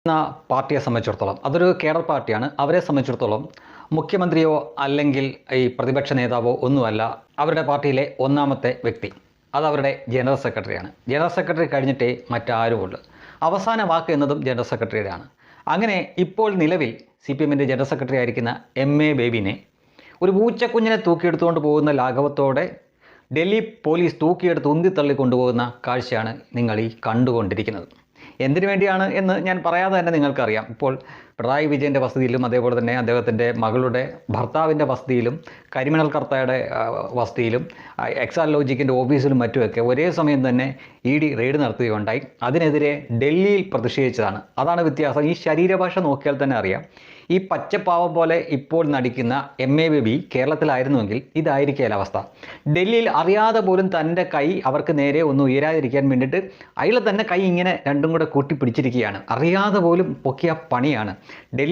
എന്ന പാർട്ടിയെ സംബന്ധിച്ചിടത്തോളം അതൊരു കേഡർ പാർട്ടിയാണ്. അവരെ സംബന്ധിച്ചിടത്തോളം മുഖ്യമന്ത്രിയോ അല്ലെങ്കിൽ ഈ പ്രതിപക്ഷ നേതാവോ ഒന്നുമല്ല അവരുടെ പാർട്ടിയിലെ ഒന്നാമത്തെ വ്യക്തി. അത് അവരുടെ ജനറൽ സെക്രട്ടറിയാണ്. ജനറൽ സെക്രട്ടറി കഴിഞ്ഞിട്ടേ മറ്റാരുമുള്ളൂ. അവസാന വാക്ക് എന്നതും ജനറൽ സെക്രട്ടറിയുടെയാണ്. അങ്ങനെ ഇപ്പോൾ നിലവിൽ CPMൻ്റെ ജനറൽ സെക്രട്ടറി ആയിരിക്കുന്ന MA ബേബിനെ ഒരു പൂച്ചക്കുഞ്ഞിനെ തൂക്കിയെടുത്തുകൊണ്ട് പോകുന്ന ലാഘവത്തോടെ ഡൽഹി പോലീസ് തൂക്കിയെടുത്ത് ഉന്തിത്തള്ളി കൊണ്ടുപോകുന്ന കാഴ്ചയാണ് നിങ്ങൾ ഈ കണ്ടുകൊണ്ടിരിക്കുന്നത്. എന്തിനു വേണ്ടിയാണ് എന്ന് ഞാൻ പറയാതെ തന്നെ നിങ്ങൾക്കറിയാം. ഇപ്പോൾ പിണറായി വിജയൻ്റെ വസതിയിലും അതേപോലെ തന്നെ അദ്ദേഹത്തിൻ്റെ മകളുടെ ഭർത്താവിൻ്റെ വസതിയിലും കരിമിനൽ കർത്തയുടെ വസതിയിലും എക്സാലോജിക്കിൻ്റെ ഓഫീസിലും മറ്റുമൊക്കെ ഒരേ സമയം തന്നെ ED റെയ്ഡ് നടത്തുകയുണ്ടായി. അതിനെതിരെ ഡൽഹിയിൽ പ്രതിഷേധിച്ചതാണ്. അതാണ് വ്യത്യാസം. ഈ ശരീരഭാഷ നോക്കിയാൽ തന്നെ അറിയാം. ഈ പച്ചപ്പാവം പോലെ ഇപ്പോൾ നടിക്കുന്ന MA ബേബി കേരളത്തിലായിരുന്നുവെങ്കിൽ ഇതായിരിക്കുകയില്ല അവസ്ഥ. ഡൽഹിയിൽ അറിയാതെ പോലും തൻ്റെ കൈ അവർക്ക് നേരെ ഒന്ന് ഉയരാതിരിക്കാൻ വേണ്ടിയിട്ട് അയാൾ തന്നെ കൈ ഇങ്ങനെ രണ്ടും കൂടെ കൂട്ടി പിടിച്ചിരിക്കുകയാണ്. അറിയാതെ പോലും പൊക്കിയ പണിയാണ്. ഡൽഹി